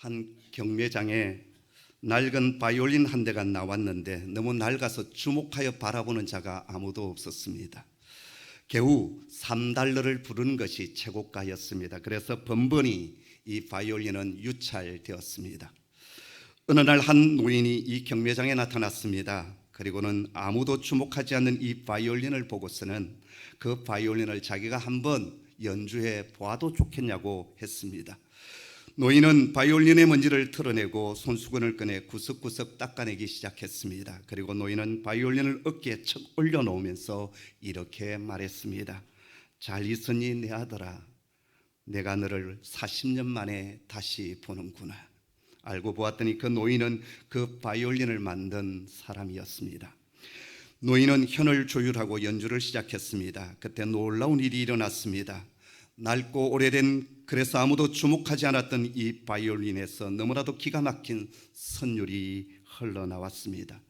한 경매장에 낡은 바이올린 한 대가 나왔는데 너무 낡아서 주목하여 바라보는 자가 아무도 없었습니다. 겨우 $3를 부르는 것이 최고가였습니다. 그래서 번번이 이 바이올린은 유찰되었습니다. 어느 날 한 노인이 이 경매장에 나타났습니다. 그리고는 아무도 주목하지 않는 이 바이올린을 보고서는 그 바이올린을 자기가 한번 연주해 보아도 좋겠냐고 했습니다. 노인은 바이올린의 먼지를 털어내고 손수건을 꺼내 구석구석 닦아내기 시작했습니다. 그리고 노인은 바이올린을 어깨에 척 올려놓으면서 이렇게 말했습니다. 잘 있으니 내 아들아, 내가 너를 40년 만에 다시 보는구나. 알고 보았더니 그 노인은 그 바이올린을 만든 사람이었습니다. 노인은 현을 조율하고 연주를 시작했습니다. 그때 놀라운 일이 일어났습니다. 낡고 오래된, 그래서 아무도 주목하지 않았던 이 바이올린에서 너무나도 기가 막힌 선율이 흘러나왔습니다.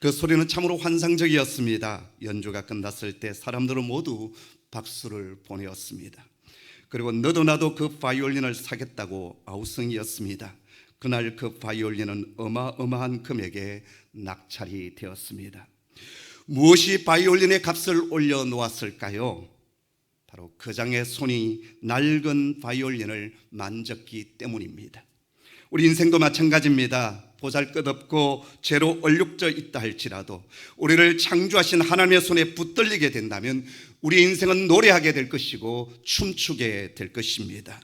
그 소리는 참으로 환상적이었습니다. 연주가 끝났을 때 사람들은 모두 박수를 보내었습니다. 그리고 너도 나도 그 바이올린을 사겠다고 아우성이었습니다. 그날 그 바이올린은 어마어마한 금액에 낙찰이 되었습니다. 무엇이 바이올린의 값을 올려놓았을까요? 바로 그 장의 손이 낡은 바이올린을 만졌기 때문입니다. 우리 인생도 마찬가지입니다. 보잘것없고 죄로 얼룩져 있다 할지라도 우리를 창조하신 하나님의 손에 붙들리게 된다면 우리 인생은 노래하게 될 것이고 춤추게 될 것입니다.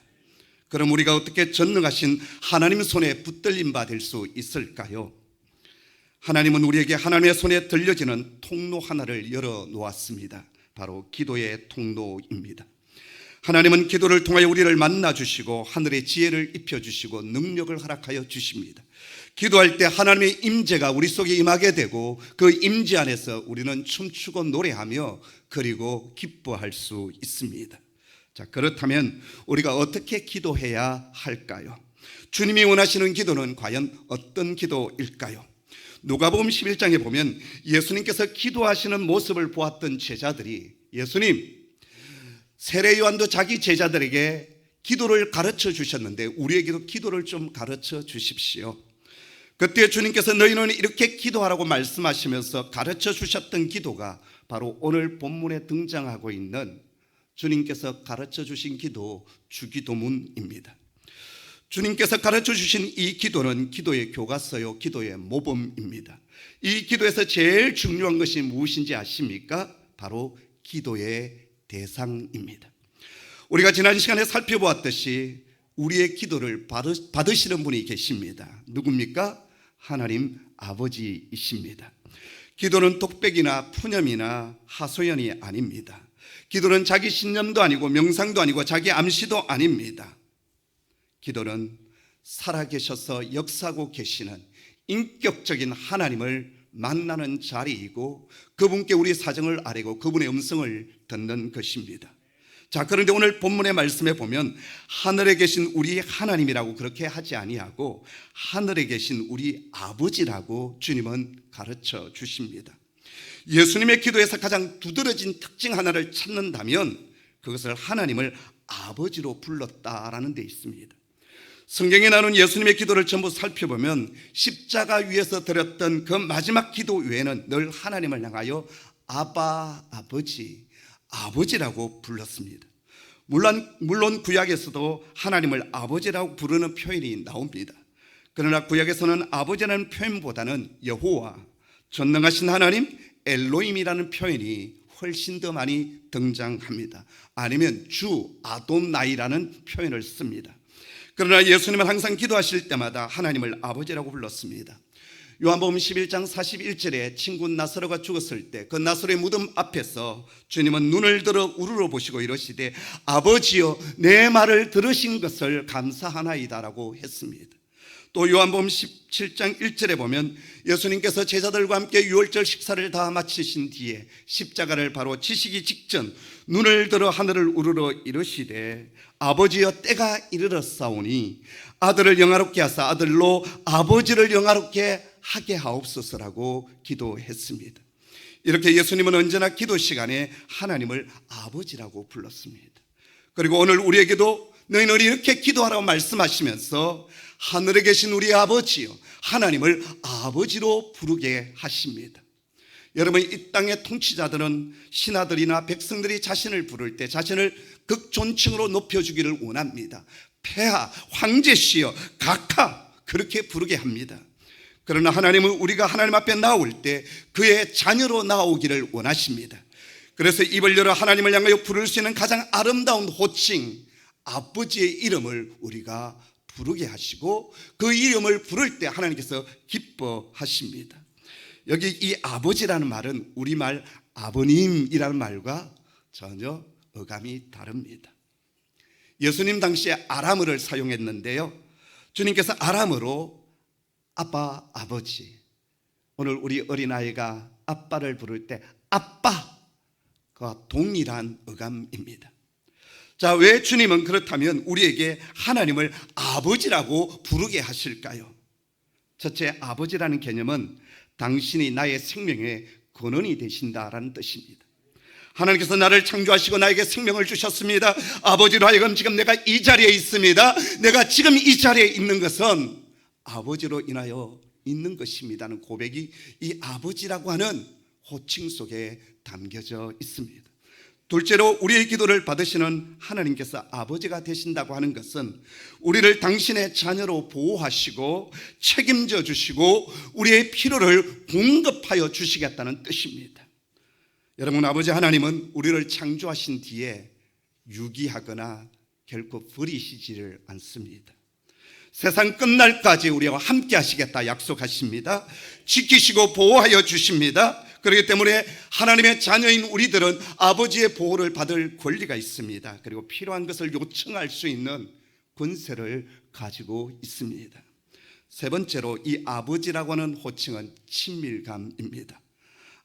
그럼 우리가 어떻게 전능하신 하나님 손에 붙들림 받을 수 있을까요? 하나님은 우리에게 하나님의 손에 들려지는 통로 하나를 열어 놓았습니다. 바로 기도의 통로입니다. 하나님은 기도를 통하여 우리를 만나주시고 하늘의 지혜를 입혀주시고 능력을 허락하여 주십니다. 기도할 때 하나님의 임재가 우리 속에 임하게 되고 그 임재 안에서 우리는 춤추고 노래하며 그리고 기뻐할 수 있습니다. 자, 그렇다면 우리가 어떻게 기도해야 할까요? 주님이 원하시는 기도는 과연 어떤 기도일까요? 누가복음 11장에 보면 예수님께서 기도하시는 모습을 보았던 제자들이 예수님, 세례 요한도 자기 제자들에게 기도를 가르쳐 주셨는데 우리에게도 기도를 좀 가르쳐 주십시오. 그때 주님께서 너희는 이렇게 기도하라고 말씀하시면서 가르쳐 주셨던 기도가 바로 오늘 본문에 등장하고 있는 주님께서 가르쳐 주신 기도, 주기도문입니다. 주님께서 가르쳐 주신 이 기도는 기도의 교과서요, 기도의 모범입니다. 이 기도에서 제일 중요한 것이 무엇인지 아십니까? 바로 기도의 대상입니다. 우리가 지난 시간에 살펴보았듯이 우리의 기도를 받으시는 분이 계십니다. 누굽니까? 하나님 아버지이십니다. 기도는 독백이나 푸념이나 하소연이 아닙니다. 기도는 자기 신념도 아니고 명상도 아니고 자기 암시도 아닙니다. 기도는 살아계셔서 역사하고 계시는 인격적인 하나님을 만나는 자리이고 그분께 우리 사정을 아뢰고 그분의 음성을 듣는 것입니다. 자, 그런데 오늘 본문의 말씀에 보면 하늘에 계신 우리 하나님이라고 그렇게 하지 아니하고 하늘에 계신 우리 아버지라고 주님은 가르쳐 주십니다. 예수님의 기도에서 가장 두드러진 특징 하나를 찾는다면 그것을 하나님을 아버지로 불렀다라는 데 있습니다. 성경에 나오는 예수님의 기도를 전부 살펴보면 십자가 위에서 드렸던 그 마지막 기도 외에는 늘 하나님을 향하여 아바, 아버지, 아버지라고 불렀습니다. 물론 구약에서도 하나님을 아버지라고 부르는 표현이 나옵니다. 그러나 구약에서는 아버지라는 표현보다는 여호와, 전능하신 하나님, 엘로힘이라는 표현이 훨씬 더 많이 등장합니다. 아니면 주, 아돈나이라는 표현을 씁니다. 그러나 예수님은 항상 기도하실 때마다 하나님을 아버지라고 불렀습니다. 요한복음 11장 41절에 친구 나사로가 죽었을 때 그 나사로의 무덤 앞에서 주님은 눈을 들어 우러러 보시고 이러시되 아버지여 내 말을 들으신 것을 감사하나이다라고 했습니다. 또 요한복음 17장 1절에 보면 예수님께서 제자들과 함께 유월절 식사를 다 마치신 뒤에 십자가를 바로 지시기 직전 눈을 들어 하늘을 우러러 이르시되 아버지여 때가 이르렀사오니 아들을 영화롭게 하사 아들로 아버지를 영화롭게 하게 하옵소서라고 기도했습니다. 이렇게 예수님은 언제나 기도 시간에 하나님을 아버지라고 불렀습니다. 그리고 오늘 우리에게도 너희는 이렇게 기도하라고 말씀하시면서 하늘에 계신 우리 아버지요, 하나님을 아버지로 부르게 하십니다. 여러분, 이 땅의 통치자들은 신하들이나 백성들이 자신을 부를 때 자신을 극존칭으로 높여주기를 원합니다. 폐하, 황제시여, 각하, 그렇게 부르게 합니다. 그러나 하나님은 우리가 하나님 앞에 나올 때 그의 자녀로 나오기를 원하십니다. 그래서 입을 열어 하나님을 향하여 부를 수 있는 가장 아름다운 호칭, 아버지의 이름을 우리가 부르게 하시고, 그 이름을 부를 때 하나님께서 기뻐하십니다. 여기 이 아버지라는 말은 우리말 아버님이라는 말과 전혀 어감이 다릅니다. 예수님 당시에 아람어를 사용했는데요, 주님께서 아람어로 아빠, 아버지, 오늘 우리 어린아이가 아빠를 부를 때 아빠가 동일한 어감입니다. 자, 왜 주님은 그렇다면 우리에게 하나님을 아버지라고 부르게 하실까요? 첫째, 아버지라는 개념은 당신이 나의 생명의 근원이 되신다라는 뜻입니다. 하나님께서 나를 창조하시고 나에게 생명을 주셨습니다. 아버지로 하여금 지금 내가 이 자리에 있습니다. 내가 지금 이 자리에 있는 것은 아버지로 인하여 있는 것입니다는 고백이 이 아버지라고 하는 호칭 속에 담겨져 있습니다. 둘째로, 우리의 기도를 받으시는 하나님께서 아버지가 되신다고 하는 것은 우리를 당신의 자녀로 보호하시고 책임져 주시고 우리의 필요를 공급하여 주시겠다는 뜻입니다. 여러분, 아버지 하나님은 우리를 창조하신 뒤에 유기하거나 결코 버리시지를 않습니다. 세상 끝날까지 우리와 함께 하시겠다 약속하십니다. 지키시고 보호하여 주십니다. 그렇기 때문에 하나님의 자녀인 우리들은 아버지의 보호를 받을 권리가 있습니다. 그리고 필요한 것을 요청할 수 있는 권세를 가지고 있습니다. 세 번째로, 이 아버지라고 하는 호칭은 친밀감입니다.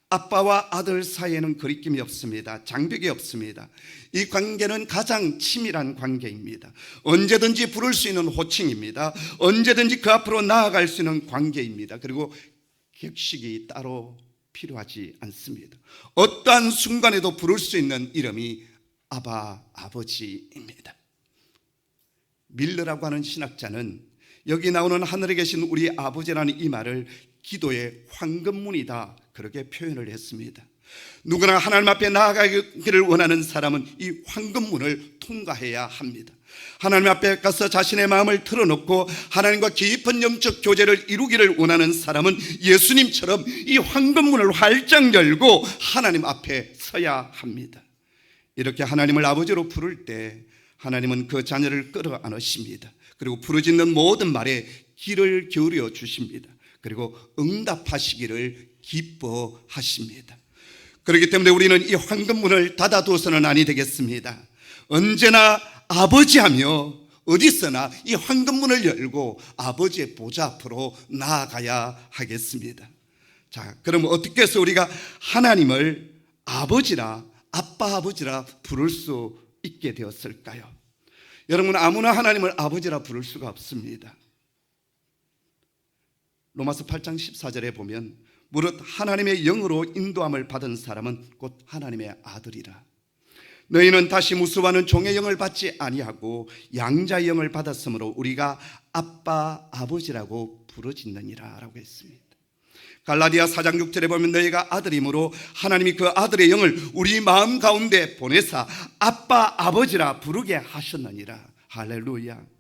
아빠와 아들 사이에는 거리낌이 없습니다. 장벽이 없습니다. 이 관계는 가장 친밀한 관계입니다. 언제든지 부를 수 있는 호칭입니다. 언제든지 그 앞으로 나아갈 수 있는 관계입니다. 그리고 격식이 따로 필요하지 않습니다. 어떠한 순간에도 부를 수 있는 이름이 아바, 아버지입니다. 밀러라고 하는 신학자는 여기 나오는 하늘에 계신 우리 아버지라는 이 말을 기도의 황금문이다, 그렇게 표현을 했습니다. 누구나 하나님 앞에 나아가기를 원하는 사람은 이 황금문을 통과해야 합니다. 하나님 앞에 가서 자신의 마음을 털어놓고 하나님과 깊은 영적 교제를 이루기를 원하는 사람은 예수님처럼 이 황금문을 활짝 열고 하나님 앞에 서야 합니다. 이렇게 하나님을 아버지로 부를 때 하나님은 그 자녀를 끌어안으십니다. 그리고 부르짖는 모든 말에 귀를 기울여 주십니다. 그리고 응답하시기를 기뻐하십니다. 그렇기 때문에 우리는 이 황금문을 닫아두어서는 아니 되겠습니다. 언제나 아버지하며 어디서나 이 황금문을 열고 아버지의 보좌 앞으로 나아가야 하겠습니다. 자, 그럼 어떻게 해서 우리가 하나님을 아버지라, 아빠, 아버지라 부를 수 있게 되었을까요? 여러분, 아무나 하나님을 아버지라 부를 수가 없습니다. 로마서 8장 14절에 보면 무릇 하나님의 영으로 인도함을 받은 사람은 곧 하나님의 아들이라. 너희는 다시 무수와는 종의 영을 받지 아니하고 양자의 영을 받았으므로 우리가 아빠, 아버지라고 부르짖느니라 라고 했습니다. 갈라디아 4장 6절에 보면 너희가 아들이므로 하나님이 그 아들의 영을 우리 마음 가운데 보내사 아빠, 아버지라 부르게 하셨느니라. 할렐루야.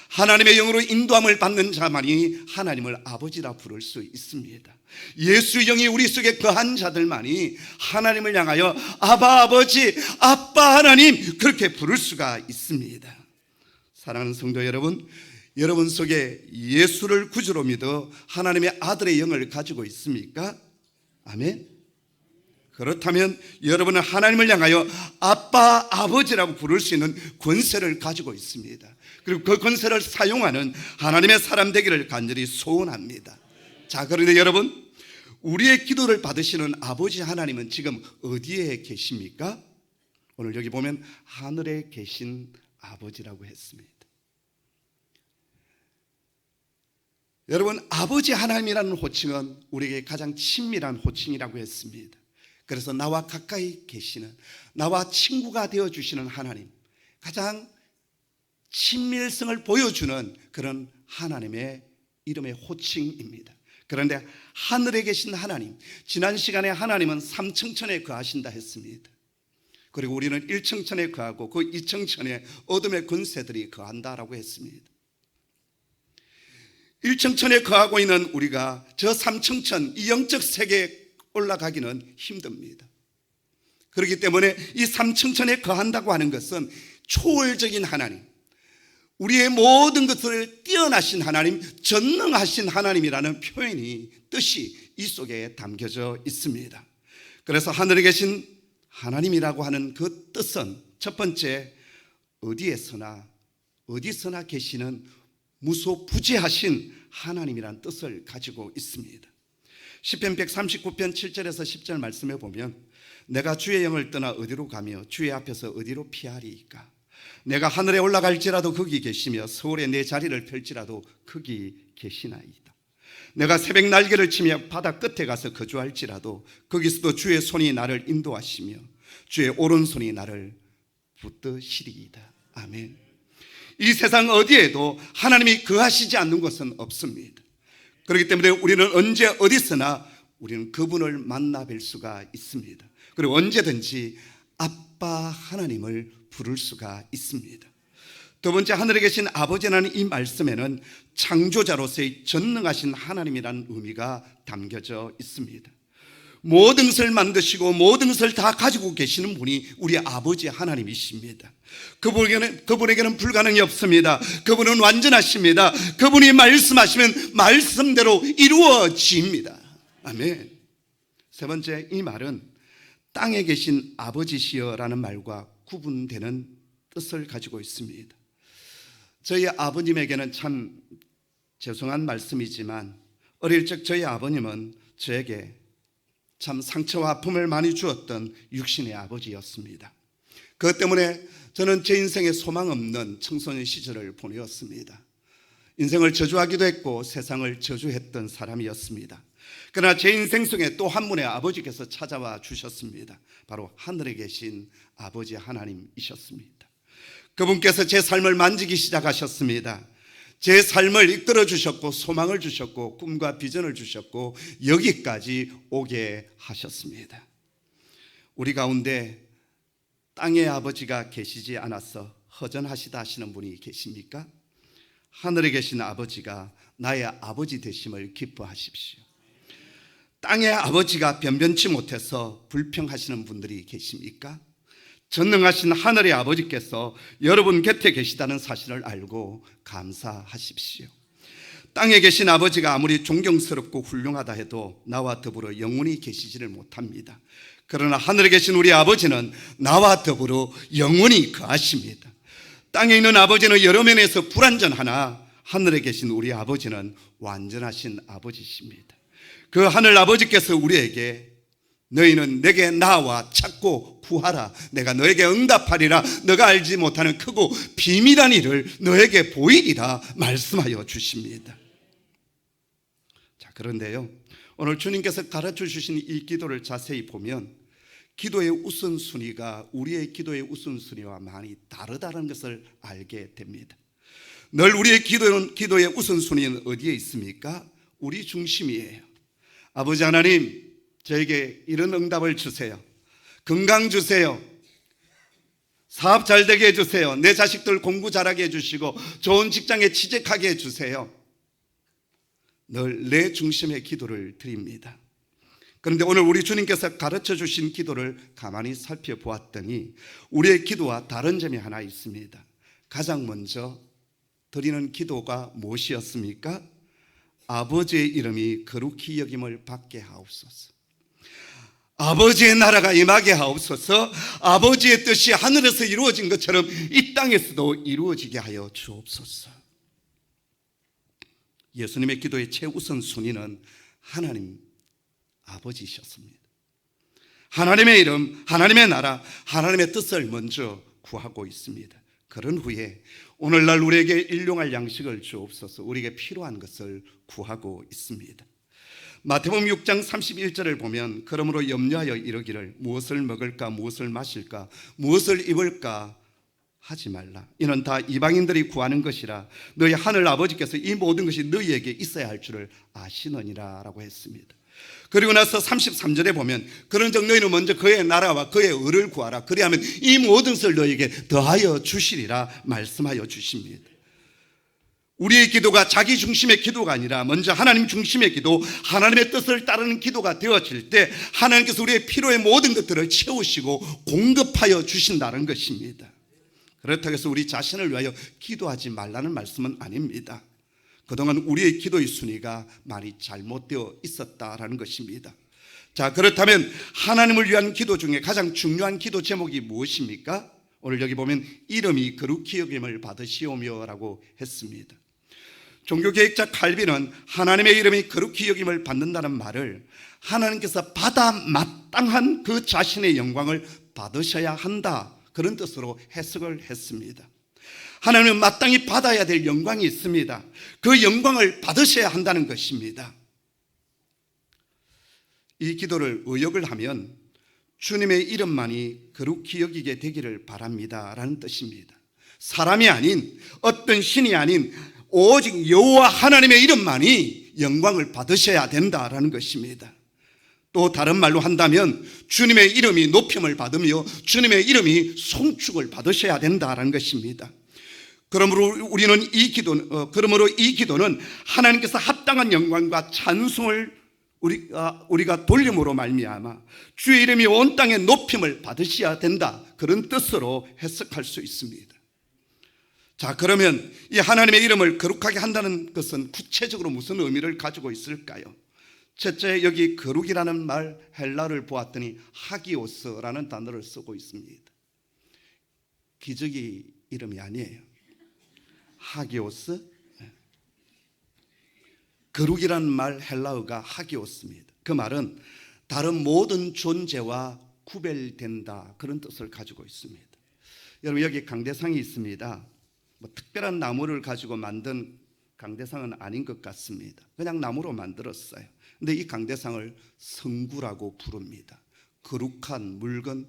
하나님의 영으로 인도함을 받는 자만이 하나님을 아버지라 부를 수 있습니다. 예수의 영이 우리 속에 거한 자들만이 하나님을 향하여 아바, 아버지, 아빠 하나님 그렇게 부를 수가 있습니다. 사랑하는 성도 여러분, 여러분 속에 예수를 구주로 믿어 하나님의 아들의 영을 가지고 있습니까? 아멘. 그렇다면 여러분은 하나님을 향하여 아빠, 아버지라고 부를 수 있는 권세를 가지고 있습니다. 그리고 그 권세를 사용하는 하나님의 사람 되기를 간절히 소원합니다. 자, 그런데 여러분, 우리의 기도를 받으시는 아버지 하나님은 지금 어디에 계십니까? 오늘 여기 보면 하늘에 계신 아버지라고 했습니다. 여러분, 아버지 하나님이라는 호칭은 우리에게 가장 친밀한 호칭이라고 했습니다. 그래서 나와 가까이 계시는, 나와 친구가 되어주시는 하나님, 가장 친밀성을 보여주는 그런 하나님의 이름의 호칭입니다. 그런데 하늘에 계신 하나님, 지난 시간에 하나님은 삼층천에 거하신다 했습니다. 그리고 우리는 1층천에 거하고 그 2층천에 어둠의 권세들이 거한다라고 했습니다. 1층천에 거하고 있는 우리가 저 3층천, 이 영적 세계에 올라가기는 힘듭니다. 그렇기 때문에 이 3층천에 거한다고 하는 것은 초월적인 하나님, 우리의 모든 것을 뛰어나신 하나님, 전능하신 하나님이라는 표현이, 뜻이 이 속에 담겨져 있습니다. 그래서 하늘에 계신 하나님이라고 하는 그 뜻은 첫 번째, 어디서나 계시는 무소부재하신 하나님이라는 뜻을 가지고 있습니다. 시편 139편 7절에서 10절 말씀에 보면 내가 주의 영을 떠나 어디로 가며 주의 앞에서 어디로 피하리이까? 내가 하늘에 올라갈지라도 거기 계시며 서울에 내 자리를 펼지라도 거기 계시나이다. 내가 새벽 날개를 치며 바다 끝에 가서 거주할지라도 거기서도 주의 손이 나를 인도하시며 주의 오른손이 나를 붙드시리이다. 아멘. 이 세상 어디에도 하나님이 거하시지 않는 곳은 없습니다. 그렇기 때문에 우리는 언제 어디서나 우리는 그분을 만나 뵐 수가 있습니다. 그리고 언제든지 아빠 하나님을 부를 수가 있습니다. 두 번째, 하늘에 계신 아버지라는 이 말씀에는 창조자로서의 전능하신 하나님이라는 의미가 담겨져 있습니다. 모든 것을 만드시고 모든 것을 다 가지고 계시는 분이 우리 아버지 하나님이십니다. 그분에게는 불가능이 없습니다. 그분은 완전하십니다. 그분이 말씀하시면 말씀대로 이루어집니다. 아멘. 세 번째, 이 말은 땅에 계신 아버지시여라는 말과 구분되는 뜻을 가지고 있습니다. 저희 아버님에게는 참 죄송한 말씀이지만 어릴 적 저희 아버님은 저에게 참 상처와 아픔을 많이 주었던 육신의 아버지였습니다. 그것 때문에 저는 제 인생에 소망 없는 청소년 시절을 보내었습니다. 인생을 저주하기도 했고 세상을 저주했던 사람이었습니다. 그러나 제 인생 속에 또 한 분의 아버지께서 찾아와 주셨습니다. 바로 하늘에 계신 아버지 하나님이셨습니다. 그분께서 제 삶을 만지기 시작하셨습니다. 제 삶을 이끌어 주셨고 소망을 주셨고 꿈과 비전을 주셨고 여기까지 오게 하셨습니다. 우리 가운데 땅의 아버지가 계시지 않아서 허전하시다 하시는 분이 계십니까? 하늘에 계신 아버지가 나의 아버지 되심을 기뻐하십시오. 땅의 아버지가 변변치 못해서 불평하시는 분들이 계십니까? 전능하신 하늘의 아버지께서 여러분 곁에 계시다는 사실을 알고 감사하십시오. 땅에 계신 아버지가 아무리 존경스럽고 훌륭하다 해도 나와 더불어 영원히 계시지를 못합니다. 그러나 하늘에 계신 우리 아버지는 나와 더불어 영원히 거하십니다. 땅에 있는 아버지는 여러 면에서 불완전하나 하늘에 계신 우리 아버지는 완전하신 아버지십니다. 그 하늘 아버지께서 우리에게 너희는 내게 나와 찾고 구하라. 내가 너에게 응답하리라. 너가 알지 못하는 크고 비밀한 일을 너에게 보이리라 말씀하여 주십니다. 자, 그런데요, 오늘 주님께서 가르쳐 주신 이 기도를 자세히 보면 기도의 우선순위가 우리의 기도의 우선순위와 많이 다르다는 것을 알게 됩니다. 늘 우리의 기도의 우선순위는 어디에 있습니까? 우리 중심이에요. 아버지 하나님, 저에게 이런 응답을 주세요. 건강 주세요. 사업 잘 되게 해주세요. 내 자식들 공부 잘하게 해주시고 좋은 직장에 취직하게 해주세요. 늘 내 중심의 기도를 드립니다. 그런데 오늘 우리 주님께서 가르쳐 주신 기도를 가만히 살펴보았더니 우리의 기도와 다른 점이 하나 있습니다. 가장 먼저 드리는 기도가 무엇이었습니까? 아버지의 이름이 거룩히 여김을 받게 하옵소서. 아버지의 나라가 임하게 하옵소서. 아버지의 뜻이 하늘에서 이루어진 것처럼 이 땅에서도 이루어지게 하여 주옵소서. 예수님의 기도의 최우선 순위는 하나님 아버지셨습니다. 하나님의 이름, 하나님의 나라, 하나님의 뜻을 먼저 구하고 있습니다. 그런 후에 오늘날 우리에게 일용할 양식을 주옵소서. 우리에게 필요한 것을 구하고 있습니다. 마태복음 6장 31절을 보면 그러므로 염려하여 이르기를 무엇을 먹을까 무엇을 마실까 무엇을 입을까 하지 말라. 이는 다 이방인들이 구하는 것이라 너희 하늘 아버지께서 이 모든 것이 너희에게 있어야 할 줄을 아시느니라 라고 했습니다. 그리고 나서 33절에 보면 그런즉 너희는 먼저 그의 나라와 그의 의를 구하라. 그리하면 이 모든 것을 너희에게 더하여 주시리라 말씀하여 주십니다. 우리의 기도가 자기 중심의 기도가 아니라 먼저 하나님 중심의 기도, 하나님의 뜻을 따르는 기도가 되어질 때 하나님께서 우리의 필요의 모든 것들을 채우시고 공급하여 주신다는 것입니다. 그렇다고 해서 우리 자신을 위하여 기도하지 말라는 말씀은 아닙니다. 그동안 우리의 기도의 순위가 많이 잘못되어 있었다라는 것입니다. 자, 그렇다면 하나님을 위한 기도 중에 가장 중요한 기도 제목이 무엇입니까? 오늘 여기 보면 이름이 거룩히 여김을 받으시오며 라고 했습니다. 종교개혁자 칼빈은 하나님의 이름이 거룩히 여김을 받는다는 말을 하나님께서 받아 마땅한 그 자신의 영광을 받으셔야 한다, 그런 뜻으로 해석을 했습니다. 하나님은 마땅히 받아야 될 영광이 있습니다. 그 영광을 받으셔야 한다는 것입니다. 이 기도를 의역을 하면 주님의 이름만이 거룩히 여기게 되기를 바랍니다 라는 뜻입니다. 사람이 아닌, 어떤 신이 아닌 오직 여호와 하나님의 이름만이 영광을 받으셔야 된다라는 것입니다. 또 다른 말로 한다면 주님의 이름이 높임을 받으며 주님의 이름이 송축을 받으셔야 된다라는 것입니다. 그러므로 이 기도는 하나님께서 합당한 영광과 찬송을 우리가 돌림으로 말미암아 주의 이름이 온 땅에 높임을 받으셔야 된다, 그런 뜻으로 해석할 수 있습니다. 자, 그러면 이 하나님의 이름을 거룩하게 한다는 것은 구체적으로 무슨 의미를 가지고 있을까요? 첫째, 여기 거룩이라는 말 헬라를 보았더니 하기오스라는 단어를 쓰고 있습니다. 기저귀 이름이 아니에요. 하기오스, 거룩이라는 말 헬라어가 하기오스입니다. 그 말은 다른 모든 존재와 구별된다, 그런 뜻을 가지고 있습니다. 여러분, 여기 강대상이 있습니다. 특별한 나무를 가지고 만든 강대상은 아닌 것 같습니다. 그냥 나무로 만들었어요. 근데 이 강대상을 성구라고 부릅니다. 거룩한 물건.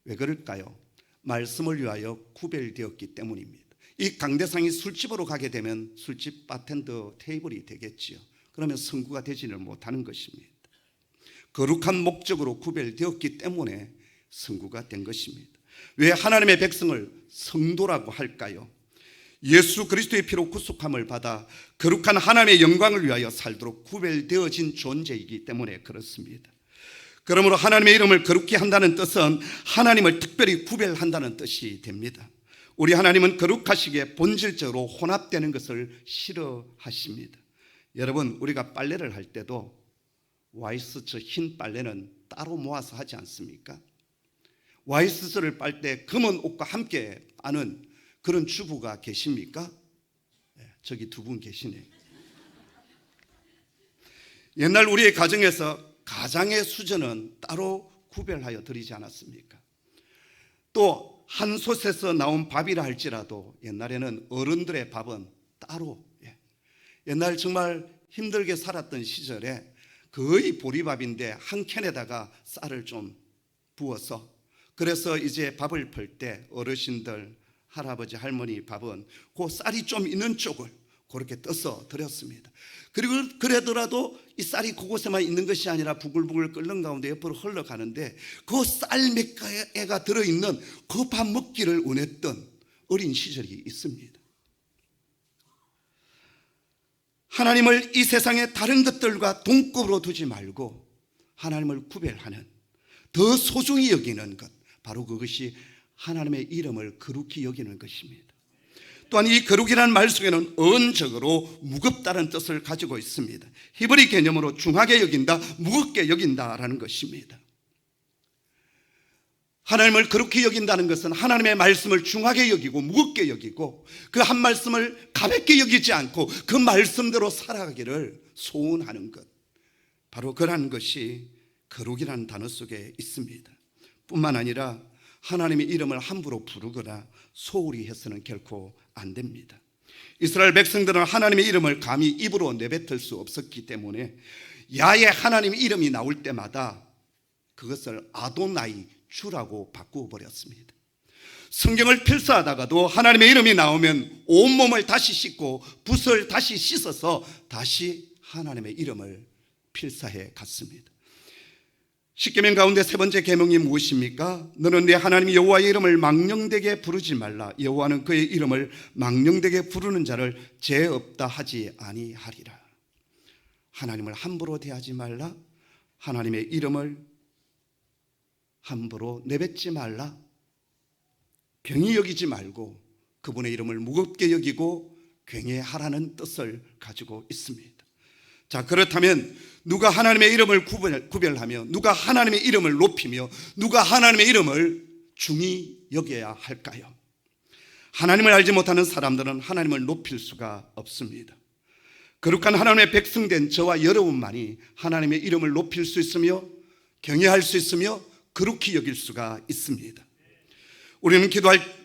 왜 그럴까요? 말씀을 위하여 구별되었기 때문입니다. 이 강대상이 술집으로 가게 되면 술집 바텐더 테이블이 되겠지요. 그러면 성구가 되지는 못하는 것입니다. 거룩한 목적으로 구별되었기 때문에 성구가 된 것입니다. 왜 하나님의 백성을 성도라고 할까요? 예수 그리스도의 피로 구속함을 받아 거룩한 하나님의 영광을 위하여 살도록 구별되어진 존재이기 때문에 그렇습니다. 그러므로 하나님의 이름을 거룩히 한다는 뜻은 하나님을 특별히 구별한다는 뜻이 됩니다. 우리 하나님은 거룩하시기에 본질적으로 혼합되는 것을 싫어하십니다. 여러분, 우리가 빨래를 할 때도 와이스처 흰 빨래는 따로 모아서 하지 않습니까? 와이스처를 빨 때 검은 옷과 함께 빠는 그런 주부가 계십니까? 저기 두 분 계시네요. 옛날 우리의 가정에서 가장의 수저는 따로 구별하여 드리지 않았습니까? 또 한 솥에서 나온 밥이라 할지라도 옛날에는 어른들의 밥은 따로, 옛날 정말 힘들게 살았던 시절에 거의 보리밥인데 한 캔에다가 쌀을 좀 부어서, 그래서 이제 밥을 풀 때 어르신들, 할아버지, 할머니 밥은 그 쌀이 좀 있는 쪽을 그렇게 떠서 드렸습니다. 그리고 그러더라도 이 쌀이 그곳에만 있는 것이 아니라 부글부글 끓는 가운데 옆으로 흘러가는데 그 쌀 몇 개가 들어있는 그 밥 먹기를 원했던 어린 시절이 있습니다. 하나님을 이 세상의 다른 것들과 동급으로 두지 말고 하나님을 구별하는, 더 소중히 여기는 것, 바로 그것이 하나님의 이름을 거룩히 여기는 것입니다. 또한 이 거룩이라는 말 속에는 어원적으로 무겁다는 뜻을 가지고 있습니다. 히브리 개념으로 중하게 여긴다, 무겁게 여긴다라는 것입니다. 하나님을 거룩히 여긴다는 것은 하나님의 말씀을 중하게 여기고 무겁게 여기고 그 한 말씀을 가볍게 여기지 않고 그 말씀대로 살아가기를 소원하는 것, 바로 그러한 것이 거룩이라는 단어 속에 있습니다. 뿐만 아니라 하나님의 이름을 함부로 부르거나 소홀히 해서는 결코 안 됩니다. 이스라엘 백성들은 하나님의 이름을 감히 입으로 내뱉을 수 없었기 때문에 야훼 하나님 이름이 나올 때마다 그것을 아도나이, 주라고 바꾸어 버렸습니다. 성경을 필사하다가도 하나님의 이름이 나오면 온몸을 다시 씻고 붓을 다시 씻어서 다시 하나님의 이름을 필사해 갔습니다. 십계명 가운데 세 번째 계명이 무엇입니까? 너는 내 하나님 여호와의 이름을 망령되게 부르지 말라. 여호와는 그의 이름을 망령되게 부르는 자를 죄 없다 하지 아니하리라. 하나님을 함부로 대하지 말라. 하나님의 이름을 함부로 내뱉지 말라. 경히 여기지 말고 그분의 이름을 무겁게 여기고 경외하라는 뜻을 가지고 있습니다. 자, 그렇다면 누가 하나님의 이름을 구별하며 누가 하나님의 이름을 높이며 누가 하나님의 이름을 중히 여겨야 할까요? 하나님을 알지 못하는 사람들은 하나님을 높일 수가 없습니다. 거룩한 하나님의 백성된 저와 여러분만이 하나님의 이름을 높일 수 있으며 경외할 수 있으며 거룩히 여길 수가 있습니다. 우리는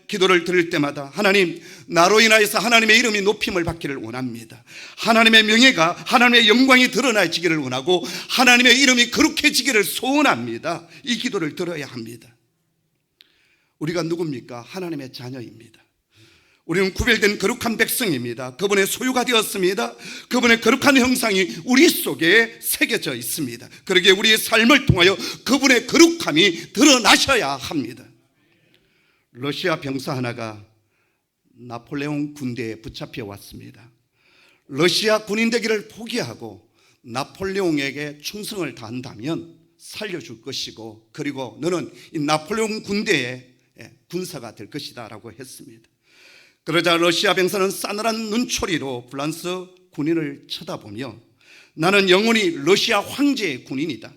기도를 드릴 때마다 하나님, 나로 인하여서 하나님의 이름이 높임을 받기를 원합니다. 하나님의 명예가, 하나님의 영광이 드러나지기를 원하고 하나님의 이름이 거룩해지기를 소원합니다. 이 기도를 들어야 합니다. 우리가 누굽니까? 하나님의 자녀입니다. 우리는 구별된 거룩한 백성입니다. 그분의 소유가 되었습니다. 그분의 거룩한 형상이 우리 속에 새겨져 있습니다. 그러기에 우리의 삶을 통하여 그분의 거룩함이 드러나셔야 합니다. 러시아 병사 하나가 나폴레옹 군대에 붙잡혀 왔습니다. 러시아 군인 되기를 포기하고 나폴레옹에게 충성을 다한다면 살려줄 것이고, 그리고 너는 이 나폴레옹 군대의 군사가 될 것이다 라고 했습니다. 그러자 러시아 병사는 싸늘한 눈초리로 프랑스 군인을 쳐다보며 나는 영원히 러시아 황제의 군인이다.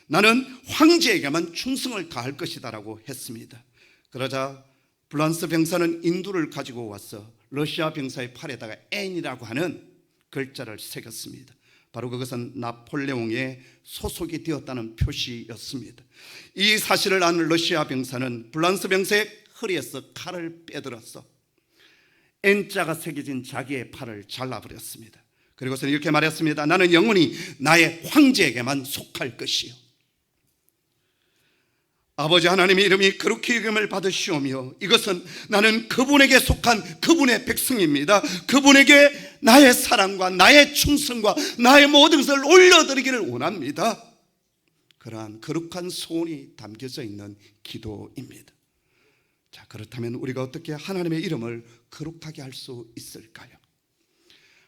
나는 황제에게만 충성을 다할 것이다 라고 했습니다. 그러자 프랑스 병사는 인두를 가지고 와서 러시아 병사의 팔에다가 N이라고 하는 글자를 새겼습니다. 바로 그것은 나폴레옹의 소속이 되었다는 표시였습니다. 이 사실을 아는 러시아 병사는 프랑스 병사의 허리에서 칼을 빼들어서 N자가 새겨진 자기의 팔을 잘라버렸습니다. 그리고서 이렇게 말했습니다. 나는 영원히 나의 황제에게만 속할 것이요, 아버지 하나님의 이름이 거룩히 여김을 받으시오며 이것은 나는 그분에게 속한 그분의 백성입니다. 그분에게 나의 사랑과 나의 충성과 나의 모든 것을 올려드리기를 원합니다. 그러한 거룩한 소원이 담겨져 있는 기도입니다. 자, 그렇다면 우리가 어떻게 하나님의 이름을 거룩하게 할 수 있을까요?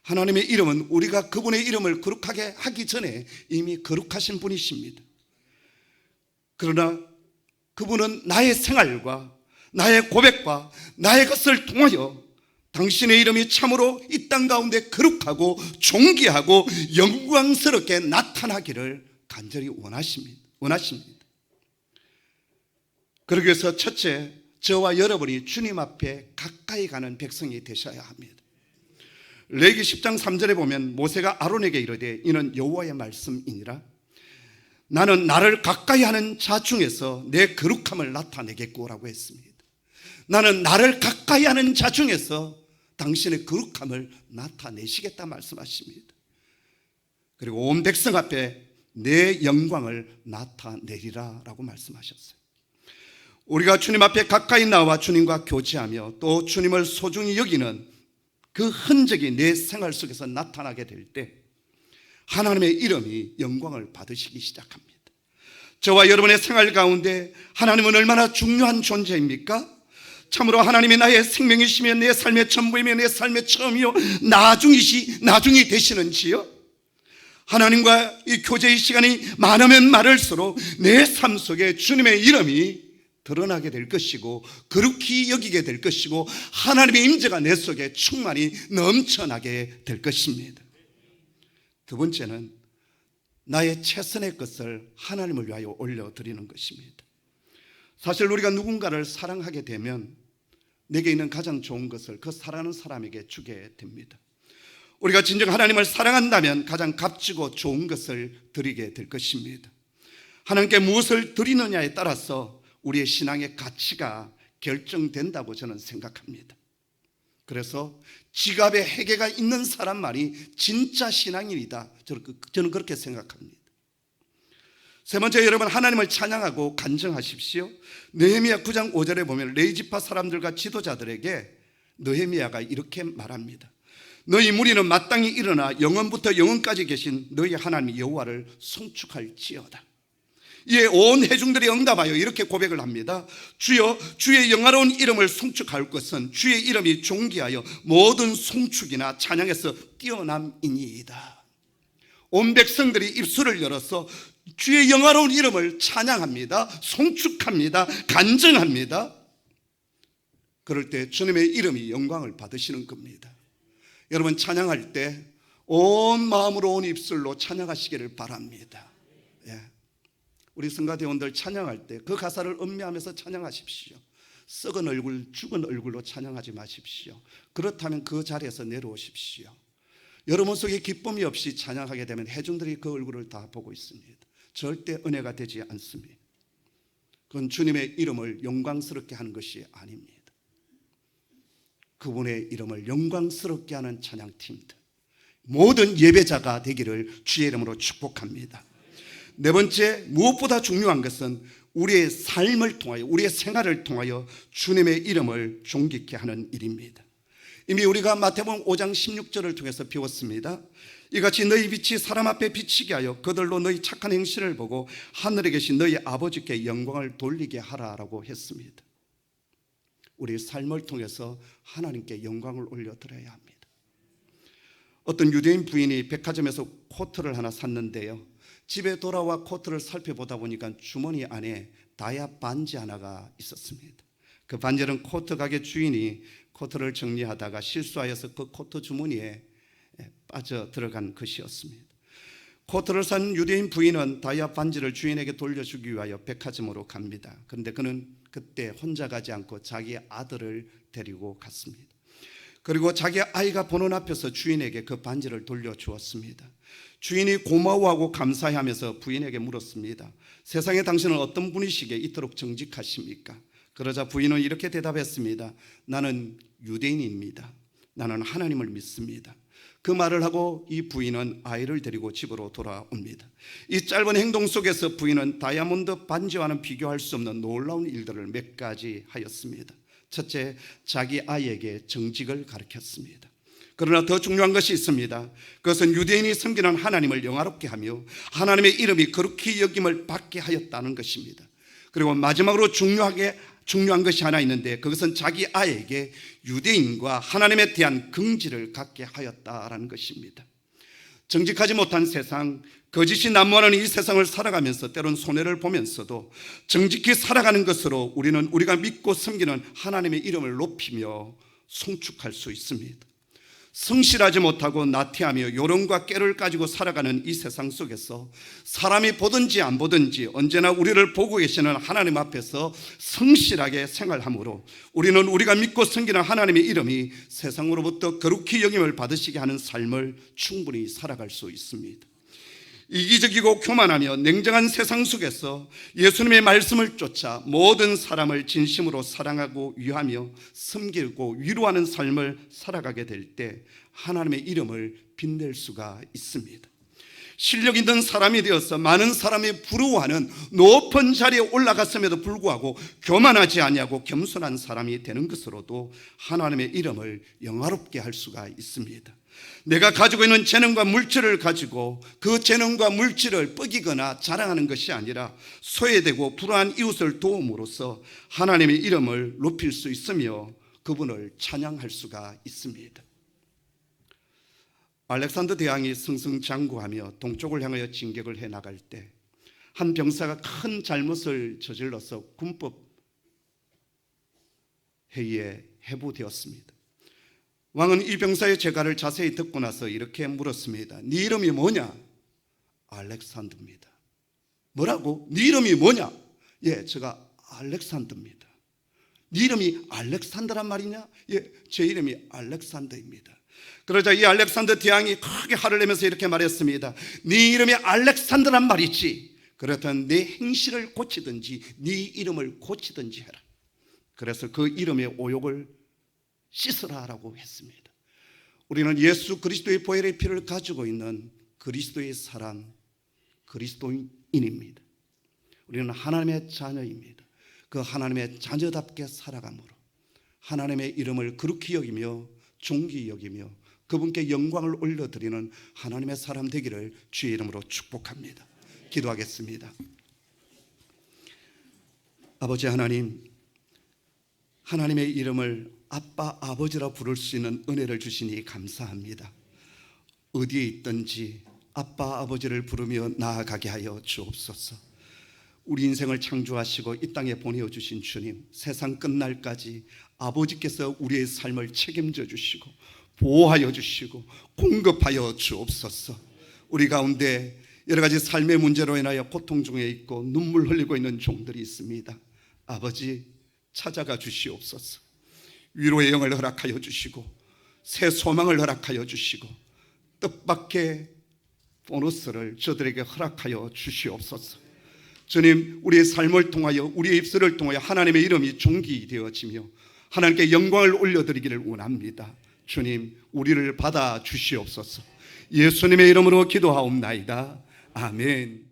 하나님의 이름은 우리가 그분의 이름을 거룩하게 하기 전에 이미 거룩하신 분이십니다. 그러나 그분은 나의 생활과 나의 고백과 나의 것을 통하여 당신의 이름이 참으로 이 땅 가운데 거룩하고 존귀하고 영광스럽게 나타나기를 간절히 원하십니다. 그러기 위해서 첫째, 저와 여러분이 주님 앞에 가까이 가는 백성이 되셔야 합니다. 레위기 10장 3절에 보면 모세가 아론에게 이르되 이는 여호와의 말씀이니라. 나는 나를 가까이 하는 자 중에서 내 거룩함을 나타내겠고라고 했습니다. 나는 나를 가까이 하는 자 중에서 당신의 거룩함을 나타내시겠다 말씀하십니다. 그리고 온 백성 앞에 내 영광을 나타내리라 라고 말씀하셨어요. 우리가 주님 앞에 가까이 나와 주님과 교제하며 또 주님을 소중히 여기는 그 흔적이 내 생활 속에서 나타나게 될 때 하나님의 이름이 영광을 받으시기 시작합니다. 저와 여러분의 생활 가운데 하나님은 얼마나 중요한 존재입니까? 참으로 하나님이 나의 생명이시며 내 삶의 전부이며 내 삶의 처음이요 나중이 되시는지요? 하나님과 이 교제의 시간이 많으면 많을수록 내 삶 속에 주님의 이름이 드러나게 될 것이고 거룩히 여기게 될 것이고 하나님의 임재가 내 속에 충만히 넘쳐나게 될 것입니다. 두 번째는 나의 최선의 것을 하나님을 위하여 올려드리는 것입니다. 사실 우리가 누군가를 사랑하게 되면 내게 있는 가장 좋은 것을 그 사랑하는 사람에게 주게 됩니다. 우리가 진정 하나님을 사랑한다면 가장 값지고 좋은 것을 드리게 될 것입니다. 하나님께 무엇을 드리느냐에 따라서 우리의 신앙의 가치가 결정된다고 저는 생각합니다. 그래서 지갑에 회개가 있는 사람만이 진짜 신앙인이다, 저는 그렇게 생각합니다. 세 번째, 여러분 하나님을 찬양하고 간증하십시오. 느헤미야 9장 5절에 보면 레위지파 사람들과 지도자들에게 느헤미야가 이렇게 말합니다. 너희 무리는 마땅히 일어나 영원부터 영원까지 계신 너희 하나님 여호와를 송축할지어다. 이에 온 회중들이 응답하여 이렇게 고백을 합니다. 주여, 주의 영화로운 이름을 송축할 것은 주의 이름이 존귀하여 모든 송축이나 찬양에서 뛰어남이니이다. 온 백성들이 입술을 열어서 주의 영화로운 이름을 찬양합니다. 송축합니다. 간증합니다. 그럴 때 주님의 이름이 영광을 받으시는 겁니다. 여러분 찬양할 때 온 마음으로 온 입술로 찬양하시기를 바랍니다. 예. 우리 성가대원들 찬양할 때 그 가사를 음미하면서 찬양하십시오. 썩은 얼굴, 죽은 얼굴로 찬양하지 마십시오. 그렇다면 그 자리에서 내려오십시오. 여러분 속에 기쁨이 없이 찬양하게 되면 회중들이 그 얼굴을 다 보고 있습니다. 절대 은혜가 되지 않습니다. 그건 주님의 이름을 영광스럽게 하는 것이 아닙니다. 그분의 이름을 영광스럽게 하는 찬양팀들, 모든 예배자가 되기를 주의 이름으로 축복합니다. 네 번째, 무엇보다 중요한 것은 우리의 삶을 통하여, 우리의 생활을 통하여 주님의 이름을 존귀케 하는 일입니다. 이미 우리가 마태복음 5장 16절을 통해서 배웠습니다. 이같이 너희 빛이 사람 앞에 비치게 하여 그들로 너희 착한 행실을 보고 하늘에 계신 너희 아버지께 영광을 돌리게 하라라고 했습니다. 우리의 삶을 통해서 하나님께 영광을 올려드려야 합니다. 어떤 유대인 부인이 백화점에서 코트를 하나 샀는데요, 집에 돌아와 코트를 살펴보다 보니까 주머니 안에 다이아 반지 하나가 있었습니다. 그 반지는 코트 가게 주인이 코트를 정리하다가 실수하여서 그 코트 주머니에 빠져 들어간 것이었습니다. 코트를 산 유대인 부인은 다이아 반지를 주인에게 돌려주기 위하여 백화점으로 갑니다. 그런데 그는 그때 혼자 가지 않고 자기 아들을 데리고 갔습니다. 그리고 자기 아이가 보는 앞에서 주인에게 그 반지를 돌려주었습니다. 주인이 고마워하고 감사해하면서 부인에게 물었습니다. 세상에 당신은 어떤 분이시기에 이토록 정직하십니까? 그러자 부인은 이렇게 대답했습니다. 나는 유대인입니다. 나는 하나님을 믿습니다. 그 말을 하고 이 부인은 아이를 데리고 집으로 돌아옵니다. 이 짧은 행동 속에서 부인은 다이아몬드 반지와는 비교할 수 없는 놀라운 일들을 몇 가지 하였습니다. 첫째, 자기 아이에게 정직을 가르쳤습니다. 그러나 더 중요한 것이 있습니다. 그것은 유대인이 섬기는 하나님을 영화롭게 하며 하나님의 이름이 거룩히 여김을 받게 하였다는 것입니다. 그리고 마지막으로 중요한 것이 하나 있는데, 그것은 자기 아이에게 유대인과 하나님에 대한 긍지를 갖게 하였다라는 것입니다. 정직하지 못한 세상, 거짓이 난무하는 이 세상을 살아가면서 때론 손해를 보면서도 정직히 살아가는 것으로 우리는 우리가 믿고 섬기는 하나님의 이름을 높이며 송축할 수 있습니다. 성실하지 못하고 나태하며 요령과 깨를 가지고 살아가는 이 세상 속에서 사람이 보든지 안 보든지 언제나 우리를 보고 계시는 하나님 앞에서 성실하게 생활함으로 우리는 우리가 믿고 섬기는 하나님의 이름이 세상으로부터 거룩히 여김을 받으시게 하는 삶을 충분히 살아갈 수 있습니다. 이기적이고 교만하며 냉정한 세상 속에서 예수님의 말씀을 쫓아 모든 사람을 진심으로 사랑하고 위하며 섬기고 위로하는 삶을 살아가게 될 때 하나님의 이름을 빛낼 수가 있습니다. 실력 있는 사람이 되어서 많은 사람이 부러워하는 높은 자리에 올라갔음에도 불구하고 교만하지 아니하고 겸손한 사람이 되는 것으로도 하나님의 이름을 영화롭게 할 수가 있습니다. 내가 가지고 있는 재능과 물질을 가지고 그 재능과 물질을 뻐기거나 자랑하는 것이 아니라 소외되고 불우한 이웃을 도움으로써 하나님의 이름을 높일 수 있으며 그분을 찬양할 수가 있습니다. 알렉산더 대왕이 승승장구하며 동쪽을 향하여 진격을 해 나갈 때 한 병사가 큰 잘못을 저질러서 군법 회의에 해부되었습니다. 왕은 이 병사의 재가를 자세히 듣고 나서 이렇게 물었습니다. 네 이름이 뭐냐? 알렉산더입니다. 뭐라고? 네 이름이 뭐냐? 예, 제가 알렉산더입니다. 네 이름이 알렉산더란 말이냐? 예, 제 이름이 알렉산더입니다. 그러자 이 알렉산더 대왕이 크게 화를 내면서 이렇게 말했습니다. 네 이름이 알렉산더란 말이지. 그렇다면 내 행실을 고치든지 네 이름을 고치든지 해라. 그래서 그 이름의 오욕을 씻으라라고 했습니다. 우리는 예수 그리스도의 보혈의 피를 가지고 있는 그리스도의 사람, 그리스도인입니다. 우리는 하나님의 자녀입니다. 그 하나님의 자녀답게 살아감으로 하나님의 이름을 거룩히 여기며 존귀히 여기며 그분께 영광을 올려드리는 하나님의 사람 되기를 주의 이름으로 축복합니다. 기도하겠습니다. 아버지 하나님, 하나님의 이름을 아빠, 아버지라 부를 수 있는 은혜를 주시니 감사합니다. 어디에 있든지 아빠, 아버지를 부르며 나아가게 하여 주옵소서. 우리 인생을 창조하시고 이 땅에 보내어주신 주님, 세상 끝날까지 아버지께서 우리의 삶을 책임져 주시고 보호하여 주시고 공급하여 주옵소서. 우리 가운데 여러 가지 삶의 문제로 인하여 고통 중에 있고 눈물 흘리고 있는 종들이 있습니다. 아버지, 찾아가 주시옵소서. 위로의 영을 허락하여 주시고 새 소망을 허락하여 주시고 뜻밖의 보너스를 저들에게 허락하여 주시옵소서. 주님, 우리의 삶을 통하여 우리의 입술을 통하여 하나님의 이름이 존귀되어지며 하나님께 영광을 올려드리기를 원합니다. 주님, 우리를 받아 주시옵소서. 예수님의 이름으로 기도하옵나이다. 아멘.